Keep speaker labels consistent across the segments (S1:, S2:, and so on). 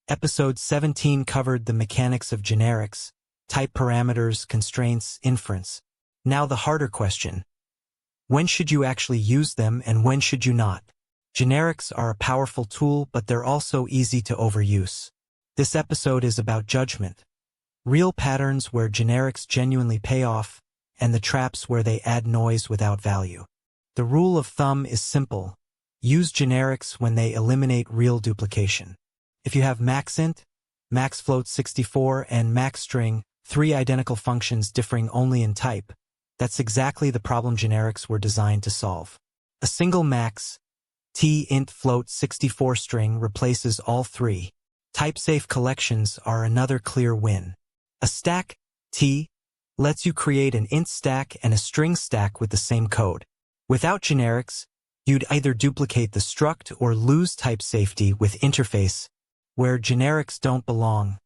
S1: Episode 17 covered the mechanics of generics, type parameters, constraints, inference. Now the harder question. When should you actually use them and when should you not? Generics are a powerful tool, but they're also easy to overuse. This episode is about judgment. Real patterns where generics genuinely pay off, and the traps where they add noise without value. The rule of thumb is simple. Use generics when they eliminate real duplication. If you have maxint, maxFloat64, and maxString, three identical functions differing only in type, that's exactly the problem generics were designed to solve. A single max int float64 string replaces all three. Type-safe collections are another clear win. A stack t lets you create an int stack and a string stack with the same code. Without generics, you'd either duplicate the struct or lose type safety with interface, where generics don't belong,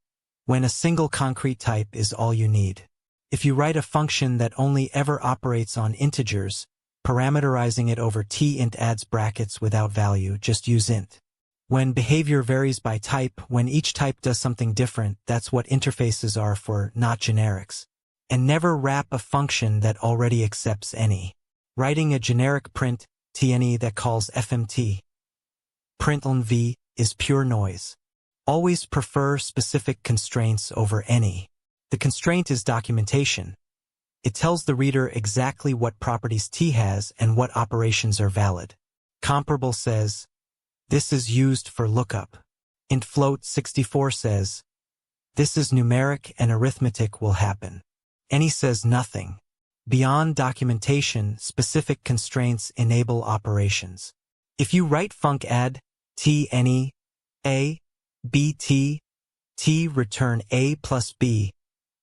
S1: when a single concrete type is all you need. If you write a function that only ever operates on integers, parameterizing it over int adds brackets without value, just use int. When behavior varies by type, when each type does something different, that's what interfaces are for, not generics. And never wrap a function that already accepts any. Writing a generic print any that calls fmt println v is pure noise. Always prefer specific constraints over any. The constraint is documentation. It tells the reader exactly what properties t has and what operations are valid. Comparable says, this is used for lookup. Int float64 says, this is numeric and arithmetic will happen. Any says nothing. Beyond documentation, specific constraints enable operations. If you write func add any a bt t return a plus b,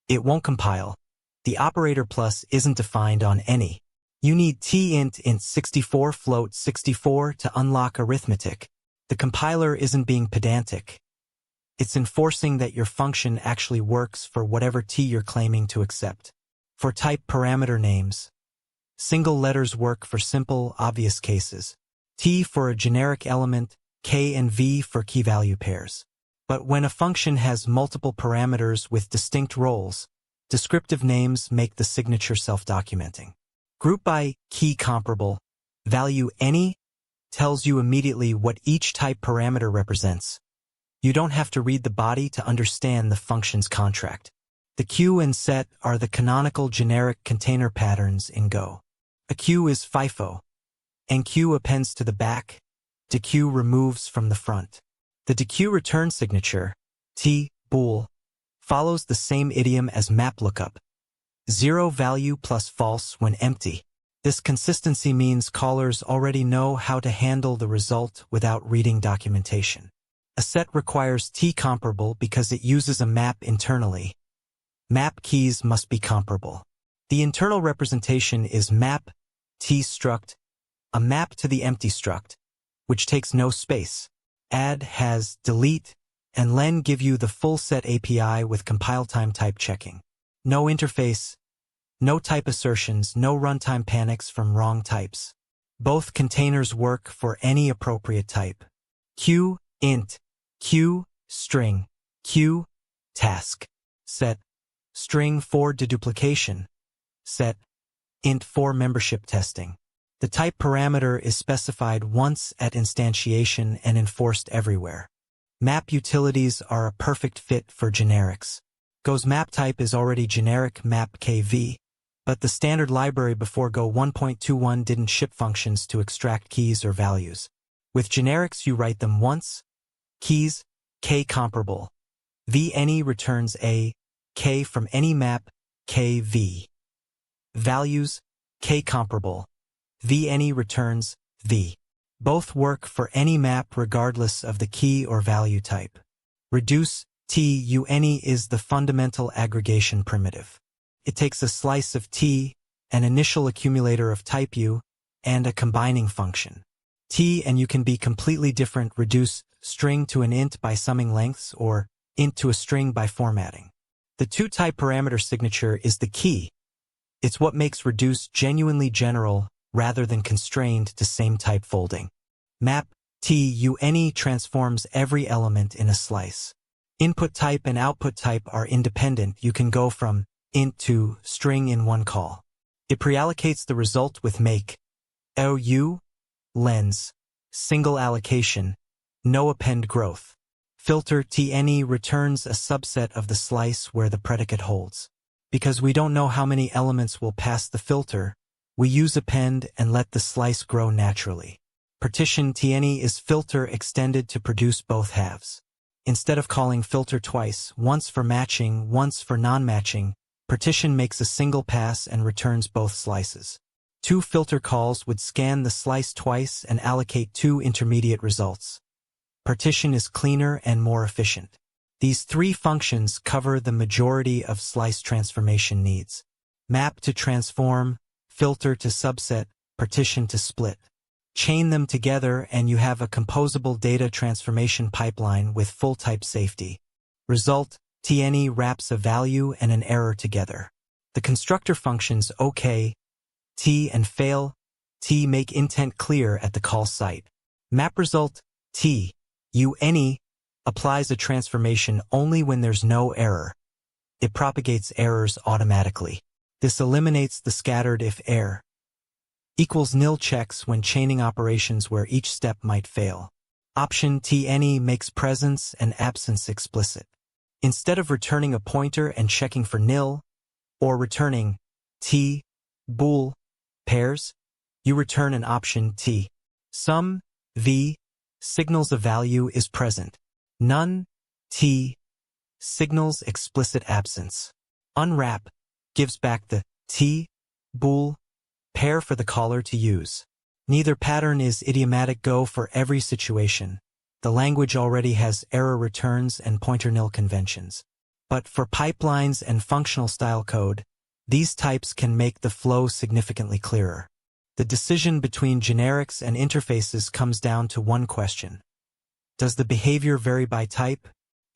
S1: it won't compile. The operator plus isn't defined on any. You need int64 float64 to unlock arithmetic. The compiler isn't being pedantic. It's enforcing that your function actually works for whatever t you're claiming to accept. For type parameter names, single letters work for simple, obvious cases. T for a generic element, K and V for key-value pairs. But when a function has multiple parameters with distinct roles, descriptive names make the signature self-documenting. Group by key comparable, value any tells you immediately what each type parameter represents. You don't have to read the body to understand the function's contract. The queue and set are the canonical generic container patterns in Go. A queue is FIFO. Enqueue appends to the back, dequeue removes from the front. The dequeue return signature, t, bool, follows the same idiom as map lookup. Zero value plus false when empty. This consistency means callers already know how to handle the result without reading documentation. A set requires t-comparable because it uses a map internally. Map keys must be comparable. The internal representation is map t-struct, a map to the empty struct, which takes no space. Add has delete, and len give you the full set API with compile time type checking. No interface, no type assertions, no runtime panics from wrong types. Both containers work for any appropriate type. Q, int, Q, string, Q, task, set, string for deduplication, set, int for membership testing. The type parameter is specified once at instantiation and enforced everywhere. Map utilities are a perfect fit for generics. Go's map type is already generic map kv, but the standard library before Go 1.21 didn't ship functions to extract keys or values. With generics, you write them once. Keys, k comparable. V any returns a, k from any map, kv. Values, k comparable. V any returns v. Both work for any map regardless of the key or value type. Reduce tu any is the fundamental aggregation primitive. It takes a slice of t, an initial accumulator of type u, and a combining function. T and u can be completely different. Reduce string to an int by summing lengths or int to a string by formatting. The two-type parameter signature is the key. It's what makes reduce genuinely general rather than constrained to same-type folding. Map tu any transforms every element in a slice. Input type and output type are independent. You can go from int to string in one call. It preallocates the result with make, OU, lens, single allocation, no append growth. Filter TNE returns a subset of the slice where the predicate holds. Because we don't know how many elements will pass the filter, we use append and let the slice grow naturally. Partition TNE is filter extended to produce both halves. Instead of calling filter twice, once for matching, once for non-matching, partition makes a single pass and returns both slices. Two filter calls would scan the slice twice and allocate two intermediate results. Partition is cleaner and more efficient. These three functions cover the majority of slice transformation needs. Map to transform, filter to subset, partition to split. Chain them together and you have a composable data transformation pipeline with full type safety. Result, TNE wraps a value and an error together. The constructor functions OK, T and fail, T make intent clear at the call site. Map result, T, UNE, applies a transformation only when there's no error. It propagates errors automatically. This eliminates the scattered if error equals nil checks when chaining operations where each step might fail. Option TNE makes presence and absence explicit. Instead of returning a pointer and checking for nil, or returning T, bool, pairs, you return an option T. Sum, V, signals a value is present. None, T, signals explicit absence. Unwrap gives back the T, bool, pair for the caller to use. Neither pattern is idiomatic go for every situation. The language already has error returns and pointer nil conventions. But for pipelines and functional style code, these types can make the flow significantly clearer. The decision between generics and interfaces comes down to one question. Does the behavior vary by type?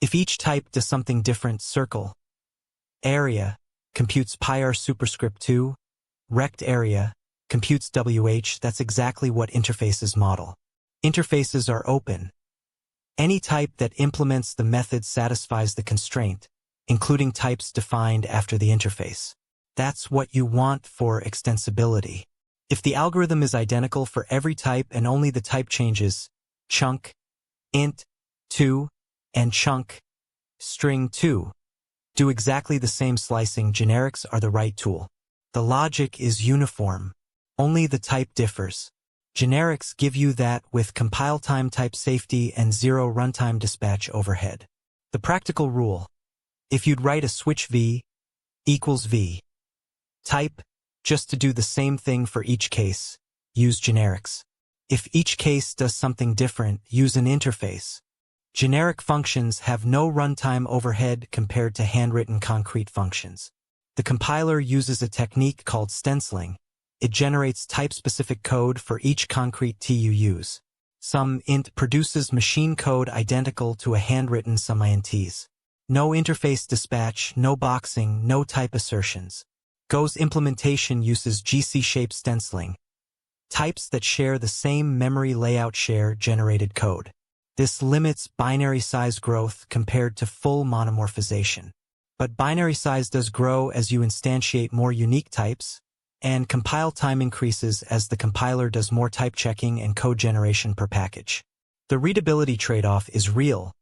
S1: If each type does something different, circle. Area computes pyr superscript 2. Rect area computes WH. That's exactly what interfaces model. Interfaces are open. Any type that implements the method satisfies the constraint, including types defined after the interface. That's what you want for extensibility. If the algorithm is identical for every type and only the type changes, chunk, int, 2, and chunk, string 2, do exactly the same slicing, generics are the right tool. The logic is uniform. Only the type differs. Generics give you that with compile time type safety and zero runtime dispatch overhead. The practical rule. If you'd write a switch V equals V type, just to do the same thing for each case, use generics. If each case does something different, use an interface. Generic functions have no runtime overhead compared to handwritten concrete functions. The compiler uses a technique called stenciling. It generates type-specific code for each concrete TUUs. Some int produces machine code identical to a handwritten some ints. No interface dispatch, no boxing, no type assertions. Go's implementation uses GC-shape stenciling. Types that share the same memory layout share generated code. This limits binary size growth compared to full monomorphization. But binary size does grow as you instantiate more unique types, and compile time increases as the compiler does more type checking and code generation per package. The readability trade-off is real.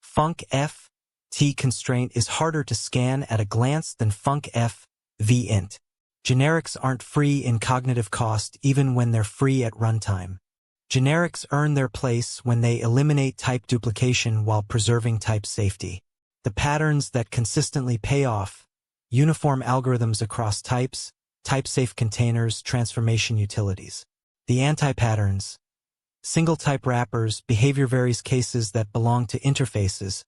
S1: Func T constraint is harder to scan at a glance than Func V int. Generics aren't free in cognitive cost even when they're free at runtime. Generics earn their place when they eliminate type duplication while preserving type safety. The patterns that consistently pay off, uniform algorithms across types, type-safe containers, transformation utilities. The anti-patterns, single-type wrappers, behavior varies cases that belong to interfaces,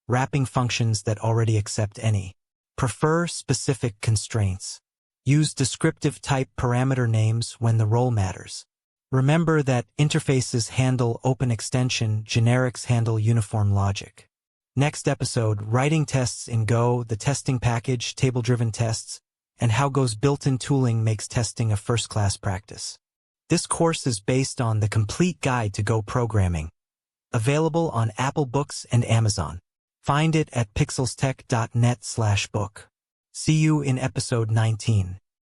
S1: wrapping functions that already accept any. Prefer specific constraints. Use descriptive type parameter names when the role matters. Remember that interfaces handle open extension, generics handle uniform logic. Next episode, writing tests in Go, the testing package, table-driven tests, and how Go's built-in tooling makes testing a first-class practice. This course is based on the complete guide to Go programming, available on Apple Books and Amazon. Find it at pixelstech.net/book. See you in episode 19.